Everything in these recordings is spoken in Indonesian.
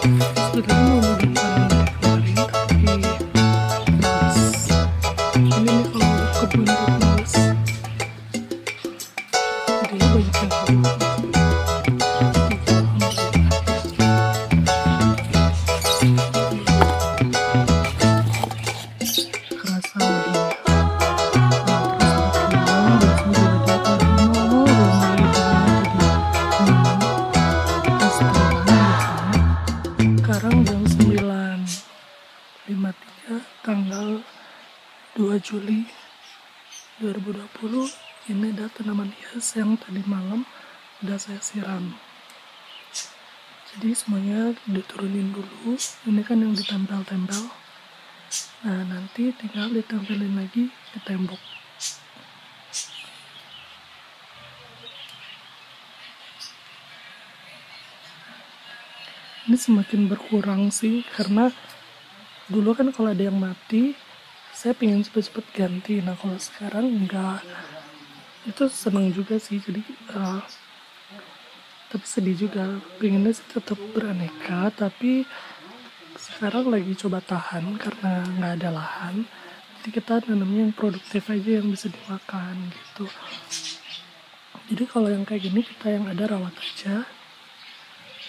Sebenarnya mau modikan kemarin tapi males. Ini nih kalau kebun tuh males. Dia banyak yang keluar. Kerasa lebih. Nah, terus berkembang biasanya juga dia pada mau mulai banget jadi pas pulang biasanya. Sekarang jam 9.53 tanggal 2 Juli 2020. Ini ada tanaman hias yang tadi malam udah saya siram. Jadi semuanya diturunin dulu. Ini kan yang ditempel-tempel. Nah, nanti tinggal ditempelin lagi di tembok. Ini semakin berkurang sih, karena dulu kan kalau ada yang mati, saya pengen cepet-cepet ganti. Nah, kalau sekarang enggak. Itu seneng juga sih, jadi tapi sedih juga. Pengennya sih tetap beraneka, tapi sekarang lagi coba tahan karena nggak ada lahan. Jadi kita nanamnya yang produktif aja, yang bisa dimakan gitu. Jadi kalau yang kayak gini kita yang ada rawat aja.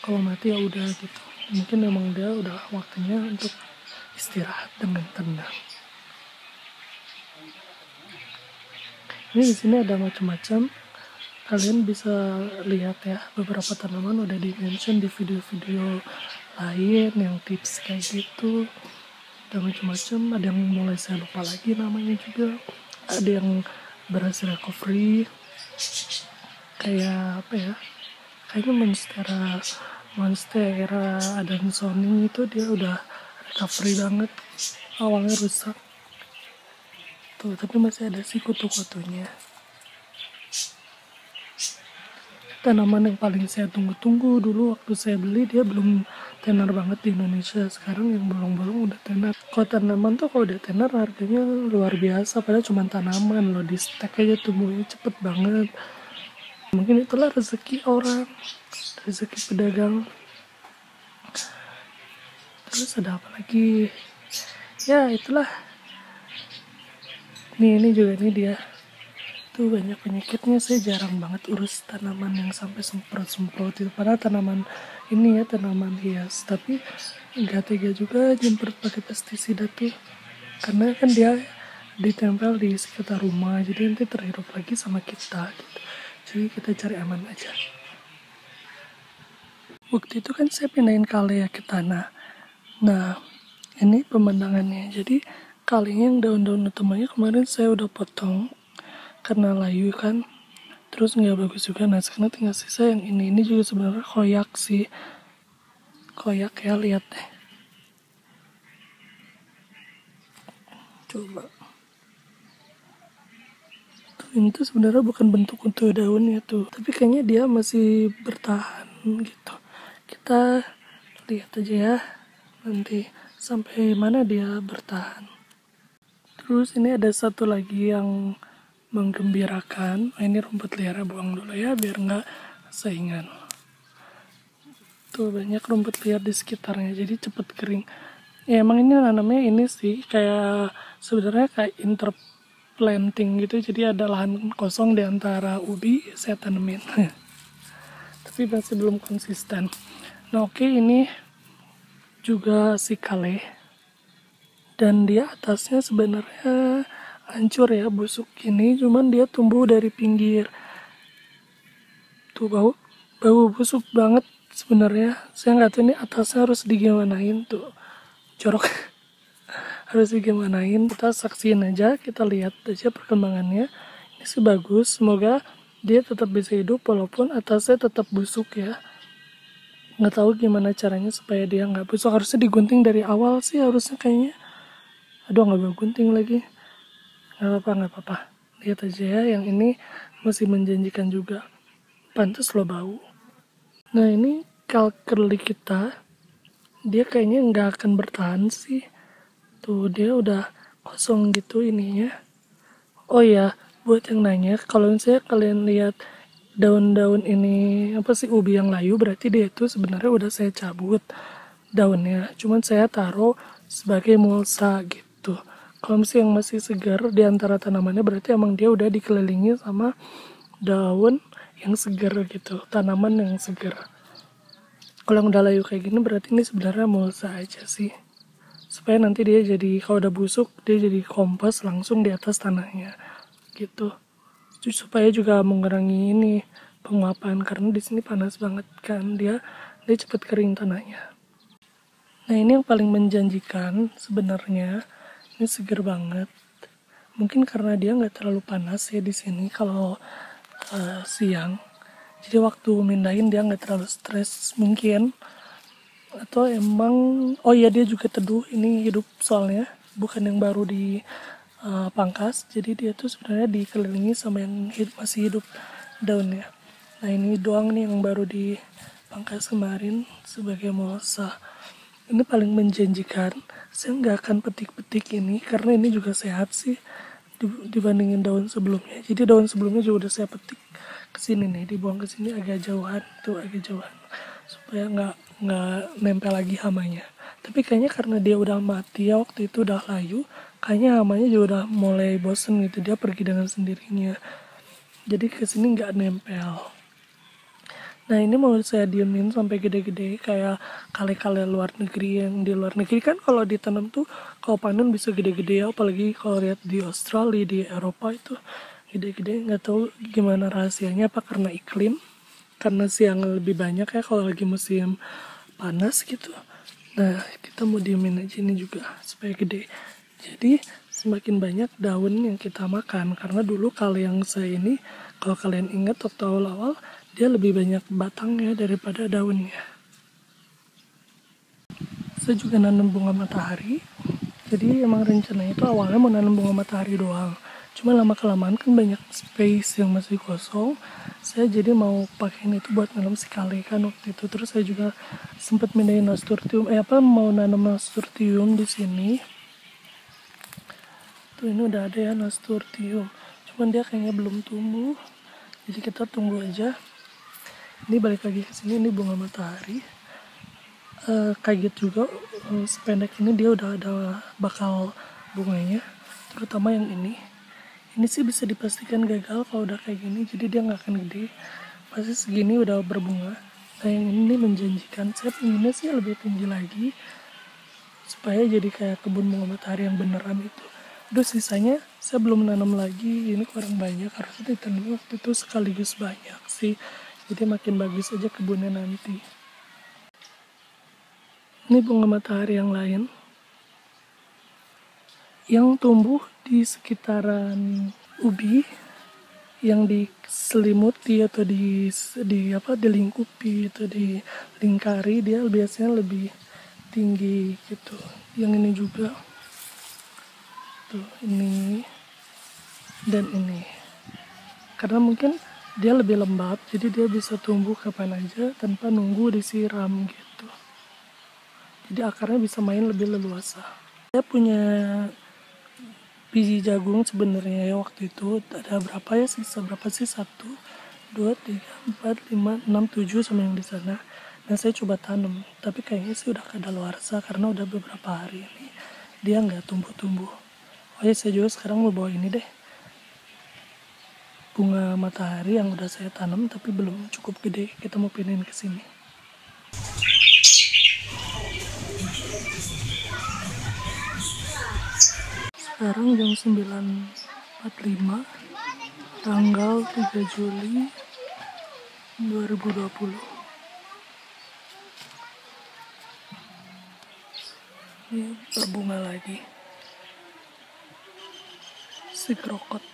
Kalau mati ya udah gitu. Mungkin memang dia udah waktunya untuk istirahat dengan tenang. Ini di sini ada macam-macam. Kalian bisa lihat ya, beberapa tanaman udah di-mention di video-video lain yang tips kayak gitu. Ada macam-macam, ada yang mulai saya lupa lagi namanya juga. Ada yang berhasil recovery. Kayak apa ya? Kayaknya Monstera Adansonii itu dia udah recovery banget. Awalnya rusak. Tuh, tapi masih ada sih kutu-kutunya. Tanaman yang paling saya tunggu-tunggu dulu waktu saya beli, dia belum tenar banget di Indonesia. Sekarang yang bolong-bolong udah tenar. Kalau tanaman tuh kalau udah tenar harganya luar biasa, padahal cuma tanaman loh, di stek aja tumbuhnya cepet banget. Mungkin itulah rezeki orang, rezeki pedagang. Terus ada apa lagi? Ya itulah. Ini juga nih dia. Tuh banyak penyakitnya. Saya jarang banget urus tanaman yang sampai semprot-semprot itu. Padahal tanaman ini ya tanaman hias, tapi nggak tega juga nyemprot pakai pestisida tuh, karena kan dia ditempel di sekitar rumah, jadi nanti terhirup lagi sama kita gitu. Jadi kita cari aman aja. Waktu itu kan saya pindahin kale ya ke tanah. Nah, ini pemandangannya. Jadi kalenya yang daun-daun utamanya kemarin saya udah potong karena layu kan, terus nggak bagus juga. Nah sekarang tinggal sisa yang ini juga sebenarnya koyak sih, koyak ya, lihat deh, coba tuh, ini tuh sebenarnya bukan bentuk untuk daunnya tuh, tapi kayaknya dia masih bertahan gitu. Kita lihat aja ya nanti sampai mana dia bertahan. Terus ini ada satu lagi yang menggembirakan. Ini rumput liarnya buang dulu ya biar nggak saingan. Tuh banyak rumput liar di sekitarnya, jadi cepet kering. Ya emang ini nanamnya ini sih kayak sebenarnya kayak interplanting gitu, jadi ada lahan kosong di antara ubi saya tanemin. Tapi masih belum konsisten. Nah oke, ini juga si kale. Dan dia atasnya sebenarnya hancur ya, busuk gini, cuman dia tumbuh dari pinggir. Tuh bau busuk banget sebenarnya. Saya nggak tahu ini atasnya harus digimanain tuh, jorok. Harus digimanain, kita saksiin aja, kita lihat aja perkembangannya. Ini sih bagus, semoga dia tetap bisa hidup walaupun atasnya tetap busuk ya. Nggak tahu gimana caranya supaya dia nggak busuk. Harusnya digunting dari awal sih harusnya kayaknya. Aduh nggak bawa gunting lagi. Nggak apa-apa. Lihat aja ya, yang ini masih menjanjikan juga. Pantas lo bau. Nah ini kalkerli kita, dia kayaknya nggak akan bertahan sih. Tuh dia udah kosong gitu ininya. Oh ya, buat yang nanya, kalau misalnya kalian lihat daun-daun ini apa sih ubi yang layu, berarti dia itu sebenarnya udah saya cabut. daunnya, cuman saya taruh sebagai mulsa gitu. Kalau misalnya yang masih segar di antara tanamannya berarti emang dia udah dikelilingi sama daun yang segar gitu, tanaman yang segar. Kalau yang udah layu kayak gini berarti ini sebenarnya mulsa aja sih, supaya nanti dia jadi kalau udah busuk dia jadi kompos langsung di atas tanahnya gitu. Supaya juga mengurangi ini penguapan karena di sini panas banget kan, dia cepet kering tanahnya. Nah ini yang paling menjanjikan sebenarnya, ini seger banget. Mungkin karena dia nggak terlalu panas ya di sini kalau siang. Jadi waktu mindahin dia nggak terlalu stres mungkin. Atau emang, oh iya dia juga teduh, ini hidup soalnya, bukan yang baru di pangkas. Jadi dia tuh sebenarnya dikelilingi sama yang masih hidup daunnya. Nah ini doang nih yang baru dipangkas kemarin sebagai mulsa. Ini paling menjanjikan. Saya nggak akan petik-petik ini karena ini juga sehat sih dibandingin daun sebelumnya. Jadi daun sebelumnya juga udah saya petik ke sini nih, dibuang ke sini agak jauhan, tuh agak jauhan supaya nggak nempel lagi hamanya. Tapi kayaknya karena dia udah mati ya waktu itu udah layu, kayaknya hamanya juga udah mulai bosen gitu, dia pergi dengan sendirinya. Jadi ke sini nggak nempel. Nah ini mau saya diemin sampai gede-gede kayak kale-kale luar negeri. Yang di luar negeri kan kalau ditanam tuh kalau panen bisa gede-gede ya, apalagi kalau lihat di Australia, di Eropa itu gede-gede. Nggak tahu gimana rahasianya, apa karena iklim, karena siang lebih banyak ya kalau lagi musim panas gitu. Nah kita mau diemin aja ini juga supaya gede. Jadi semakin banyak daun yang kita makan, karena dulu kalau yang saya ini, kalau kalian ingat waktu awal-awal, dia lebih banyak batangnya daripada daunnya. Saya juga nanam bunga matahari. Jadi emang rencananya itu awalnya mau nanam bunga matahari doang. Cuma lama kelamaan kan banyak space yang masih kosong. Saya jadi mau pakein itu buat nanam sekali kan waktu itu. Terus saya juga sempat mindahin nasturtium. Mau nanam nasturtium di sini. Tuh ini udah ada ya nasturtium. Cuman dia kayaknya belum tumbuh. Jadi kita tunggu aja. Ini balik lagi ke sini, ini bunga matahari. Kaget juga sependek ini dia udah ada bakal bunganya, terutama yang ini sih bisa dipastikan gagal kalau udah kayak gini, jadi dia nggak akan gede, pasti segini udah berbunga. Nah yang ini menjanjikan, saya pinginnya sih lebih tinggi lagi supaya jadi kayak kebun bunga matahari yang beneran itu. Terus sisanya saya belum nanam lagi, ini kurang banyak, harusnya ditanam waktu itu sekaligus banyak sih, jadi makin bagus aja kebunnya nanti. Ini bunga matahari yang lain yang tumbuh di sekitaran ubi, yang diselimuti atau dilingkupi atau dilingkari, dia biasanya lebih tinggi gitu. Yang ini juga tuh, ini dan ini, karena mungkin dia lebih lembab jadi dia bisa tumbuh kapan aja tanpa nunggu disiram gitu. Jadi akarnya bisa main lebih leluasa. Saya punya biji jagung sebenarnya ya waktu itu ada berapa ya, sisa berapa sih, 1, 2, 3, 4, 5, 6, 7 sama yang di sana. Nah saya coba tanam, tapi kayaknya sih udah kadaluarsa karena udah beberapa hari ini dia nggak tumbuh-tumbuh. Oh ya saya juga sekarang mau bawa ini deh, bunga matahari yang udah saya tanam tapi belum cukup gede, kita mau pindahin ke sini. Sekarang jam 9.45, tanggal 3 Juli 2020. Ini berbunga lagi si krokot.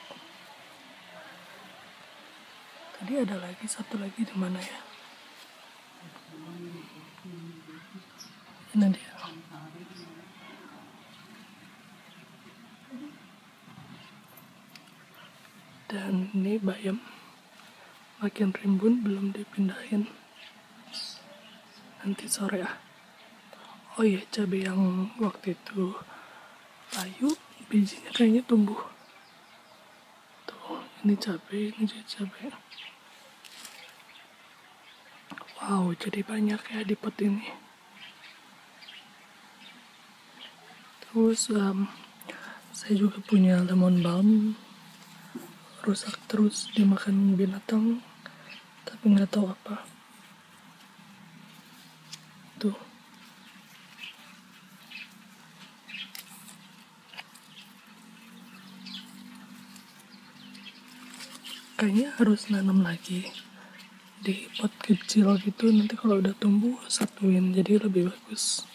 Tadi ada lagi satu lagi di mana ya? Ini dia. Dan ini bayam makin rimbun, belum dipindahin, nanti sore ah. Oh iya, cabai yang waktu itu layu bijinya kayaknya tumbuh tuh. Ini cabai, ini juga cabai. Wow, jadi banyak ya di pot ini. Terus saya juga punya lemon balm, rusak terus dimakan binatang, tapi nggak tahu apa. Tuh. Kayaknya harus nanam lagi di pot kecil gitu, nanti kalau udah tumbuh satuin jadi lebih bagus.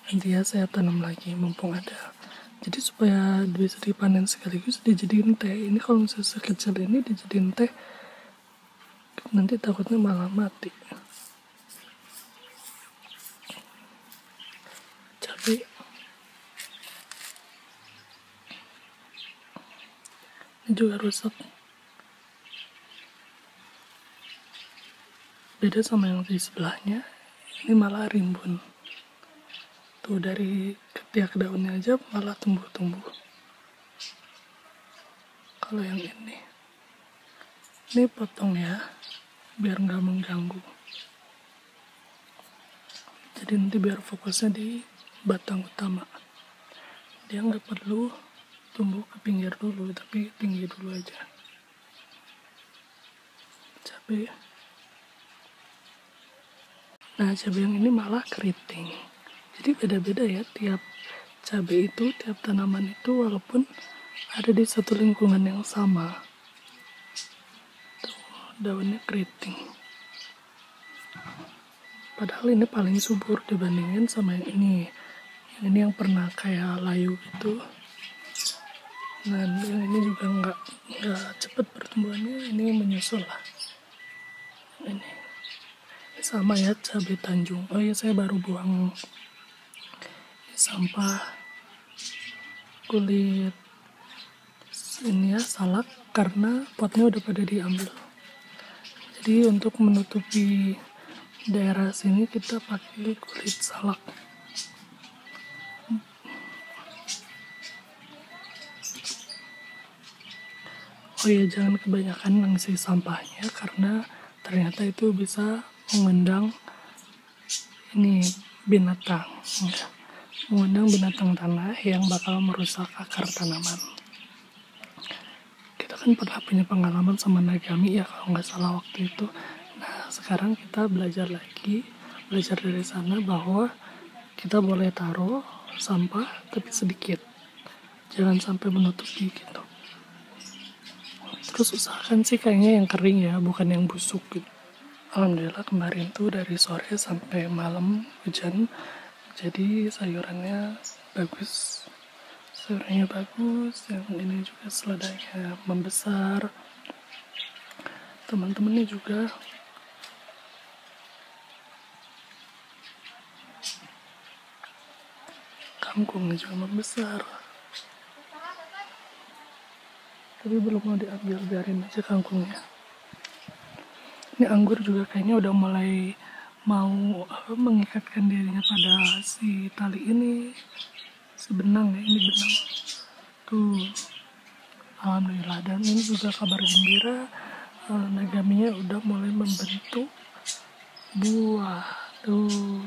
Nanti ya saya tanam lagi mumpung ada, jadi supaya bisa dipanen sekaligus dijadiin teh. Ini kalau misalnya sekecil ini dijadiin teh nanti takutnya malah mati. Cabai ini juga rusak, beda sama yang di sebelahnya. Ini malah rimbun tuh, dari ketiak daunnya aja malah tumbuh-tumbuh. Kalau yang ini potong ya biar nggak mengganggu, jadi nanti biar fokusnya di batang utama, dia nggak perlu tumbuh ke pinggir dulu tapi tinggi dulu aja. Cabai, nah cabai yang ini malah keriting, jadi beda-beda ya tiap cabai itu, tiap tanaman itu, walaupun ada di satu lingkungan yang sama. Tuh, daunnya keriting, padahal ini paling subur dibandingin sama yang ini. Yang ini yang pernah kayak layu gitu. Nah yang ini juga nggak cepet pertumbuhannya, ini menyusul lah. Ini sama ya cabai Tanjung. Oh iya, saya baru buang sampah kulit ini ya, salak, karena potnya udah pada diambil. Jadi untuk menutupi daerah sini kita pakai kulit salak. Oh iya, jangan kebanyakan ngisi sampahnya karena ternyata itu bisa mengundang ini binatang, mengundang binatang tanah yang bakal merusak akar tanaman. Kita kan pernah punya pengalaman sama Nagami ya kalau nggak salah waktu itu. Nah sekarang kita belajar dari sana bahwa kita boleh taruh sampah tapi sedikit, jangan sampai menutupi gitu. Terus usahakan sih kayaknya yang kering ya, bukan yang busuk gitu. Alhamdulillah kemarin tuh dari sore sampai malam hujan, jadi sayurannya bagus. Yang ini juga seledanya membesar. Teman-temannya juga kangkungnya juga membesar. Tapi belum mau diambil, biarin aja kangkungnya. Ini anggur juga kayaknya udah mulai mau mengikatkan dirinya pada si tali ini, si benang ya, ini benang. Tuh, alhamdulillah. Dan ini juga kabar gembira, Nagaminya udah mulai membentuk buah. Tuh.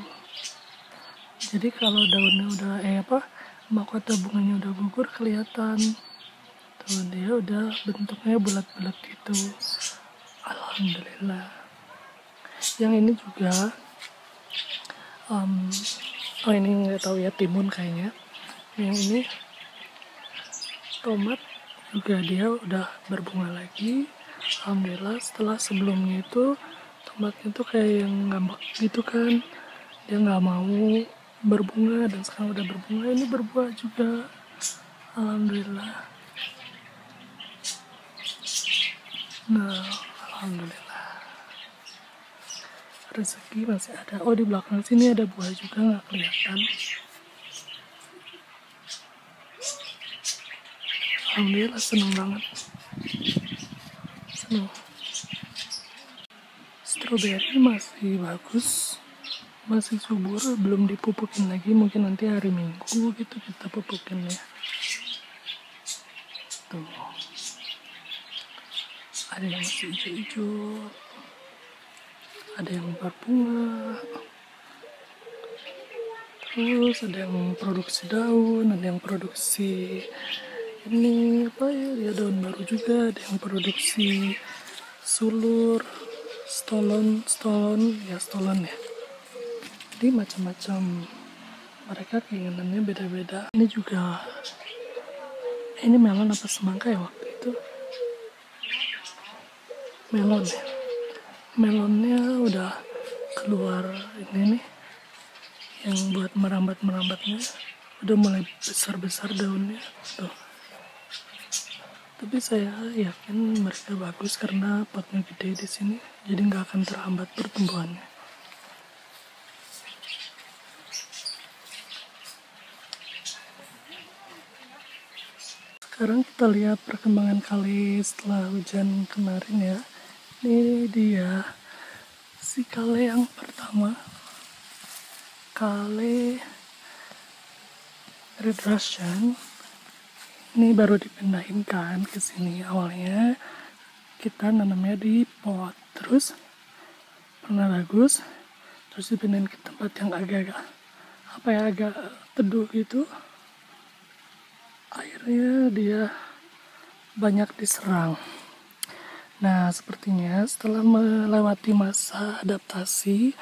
Jadi kalau daunnya udah mahkota bunganya udah gugur kelihatan. Tuh dia udah bentuknya bulat-bulat gitu. Alhamdulillah. Yang ini juga ini nggak tahu ya, timun kayaknya. Yang ini tomat juga dia udah berbunga lagi. Alhamdulillah, setelah sebelumnya itu tomatnya tuh kayak yang ngambek gitu kan, dia nggak mau berbunga, dan sekarang udah berbunga, ini berbuah juga. Alhamdulillah. Nah, alhamdulillah rezeki masih ada. Oh, di belakang sini ada buah juga, nggak kelihatan. Alhamdulillah, seneng banget. Seneng. Stroberi masih bagus, masih subur, belum dipupukin lagi. Mungkin nanti hari Minggu gitu kita pupukin ya. Tuh. Ada yang masih hijau-hijau, ada yang berbunga. Terus ada yang produksi daun, ada yang produksi ini apa ya, daun baru juga, ada yang produksi sulur, stolon ya. Jadi macam-macam, mereka keinginannya beda-beda. Ini juga, ini melon apa semangka ya waktu itu? Melon ya. Melonnya udah keluar ini nih, yang buat merambatnya udah mulai besar-besar daunnya tuh. Tapi saya yakin mereka bagus karena potnya gede di sini, jadi nggak akan terhambat pertumbuhannya. Sekarang kita lihat perkembangan kale setelah hujan kemarin ya. Ini dia si kale yang pertama, kale Red Russian. Ini baru dipindahin kan ke sini. Awalnya kita nanamnya di pot, terus pernah bagus, terus dipindahin ke tempat yang agak teduh gitu. Akhirnya dia banyak diserang. Nah, sepertinya setelah melewati masa adaptasi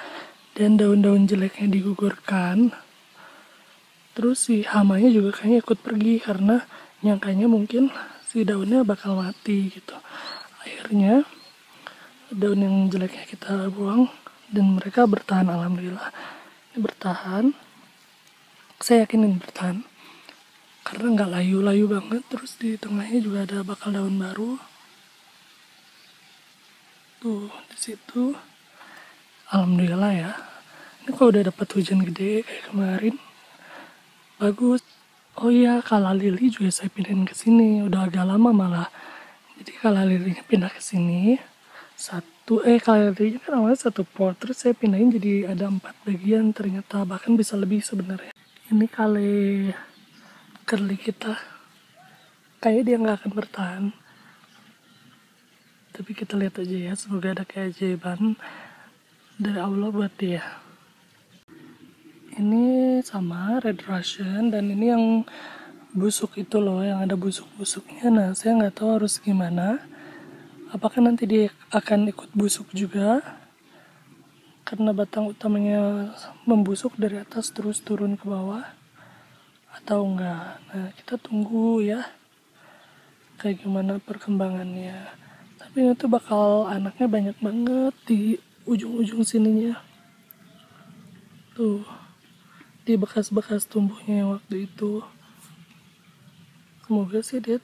dan daun-daun jeleknya digugurkan, terus si hamanya juga kayaknya ikut pergi karena nyangkanya mungkin si daunnya bakal mati gitu. Akhirnya daun yang jeleknya kita buang dan mereka bertahan, alhamdulillah. Ini bertahan, saya yakin ini bertahan karena nggak layu-layu banget. Terus di tengahnya juga ada bakal daun baru tuh di situ, alhamdulillah ya. Ini kalau udah dapat hujan gede kayak kemarin bagus. Oh iya, kala lili juga saya pindahin ke sini. Udah agak lama malah. Jadi kala lilinya pindah ke sini. Kala lilinya kan awalnya satu pot. Terus saya pindahin jadi ada 4 bagian ternyata. Bahkan bisa lebih sebenarnya. Ini kale curly kita. Kayaknya dia nggak akan bertahan. Tapi kita lihat aja ya. Semoga ada keajaiban dari Allah buat dia. Ini sama Red Russian, dan ini yang busuk itu loh, yang ada busuk-busuknya. Nah, saya nggak tahu harus gimana. Apakah nanti dia akan ikut busuk juga? Karena batang utamanya membusuk dari atas terus turun ke bawah. Atau enggak? Nah, kita tunggu ya. Kayak gimana perkembangannya. Tapi itu bakal anaknya banyak banget di ujung-ujung sininya. Tuh. Di bekas-bekas tumbuhnya yang waktu itu. Semoga sih dia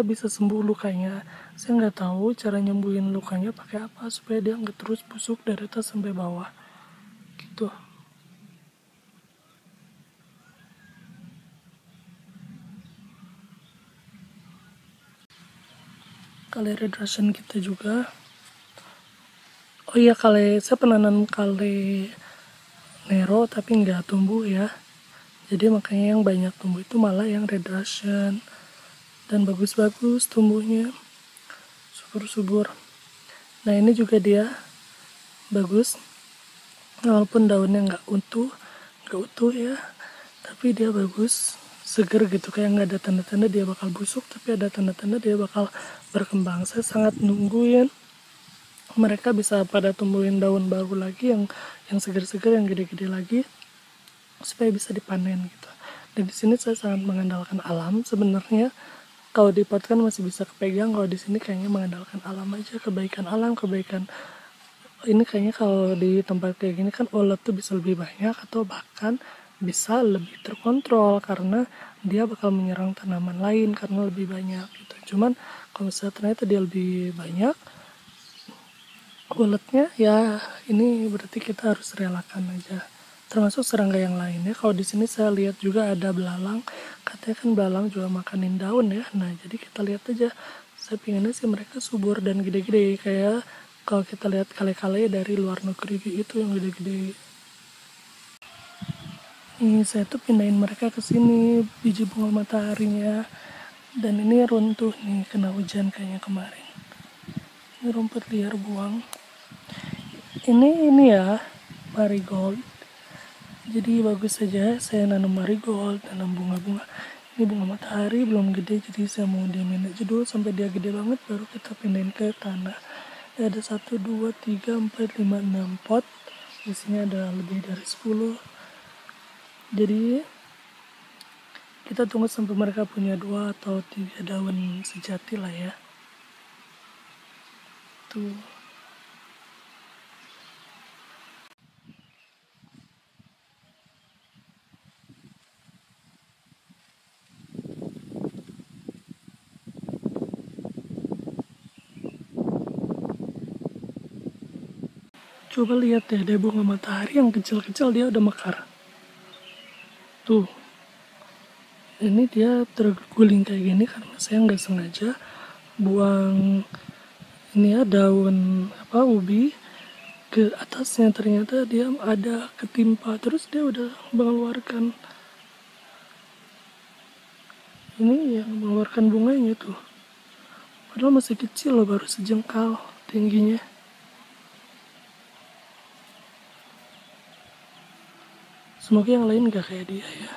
bisa sembuh lukanya. Saya nggak tahu cara nyembuhin lukanya pakai apa supaya dia nggak terus busuk dari atas sampai bawah. Gitu. Kale Red Russian kita juga. Oh iya, saya pernah nanam kale Nero tapi nggak tumbuh ya. Jadi makanya yang banyak tumbuh itu malah yang Red Russian. Dan bagus-bagus tumbuhnya. Subur-subur. Nah, ini juga dia bagus. Walaupun daunnya nggak utuh ya. Tapi dia bagus. Seger gitu, kayak nggak ada tanda-tanda dia bakal busuk, tapi ada tanda-tanda dia bakal berkembang. Saya sangat nungguin mereka bisa pada tumbuhin daun baru lagi yang segar-segar, yang gede-gede lagi supaya bisa dipanen gitu. Dan di sini saya sangat mengandalkan alam sebenarnya. Kalau di pot kan masih bisa kepegang, kalau di sini kayaknya mengandalkan alam aja, kebaikan alam, kebaikan ini. Kayaknya kalau di tempat kayak gini kan ulat tuh bisa lebih banyak atau bahkan bisa lebih terkontrol karena dia bakal menyerang tanaman lain karena lebih banyak gitu. Cuman kalau misalnya ternyata dia lebih banyak ulatnya, ya ini berarti kita harus relakan aja. Termasuk serangga yang lainnya. Kalau di sini saya lihat juga ada belalang. Katanya kan belalang juga makanin daun ya. Nah, jadi kita lihat aja. Saya pinginnya sih mereka subur dan gede-gede kayak kalau kita lihat kale-kale dari luar negeri itu yang gede-gede. Ini saya tuh pindahin mereka ke sini, biji bunga mataharinya. Dan ini runtuh nih, kena hujan kayaknya kemarin. Ini rumput liar buang. Ini ya, marigold. Jadi bagus saja. Saya nanam marigold, tanam bunga-bunga. Ini bunga matahari belum gede, jadi saya mau diamin aja dulu sampai dia gede banget, baru kita pindahin ke tanah. Ada 1, 2, 3, 4, 5, 6 pot. Di sini ada lebih dari 10. Jadi kita tunggu sampai mereka punya 2 atau 3 daun sejati lah ya. Tuh. Coba lihat deh, ada bunga matahari yang kecil-kecil dia udah mekar. Tuh, ini dia terguling kayak gini karena saya nggak sengaja buang ini ya daun ubi ke atasnya. Ternyata dia ada ketimpa, terus dia udah mengeluarkan ini yang mengeluarkan bunganya tuh. Padahal masih kecil loh, baru sejengkal tingginya. Semoga yang lain gak kayak dia ya.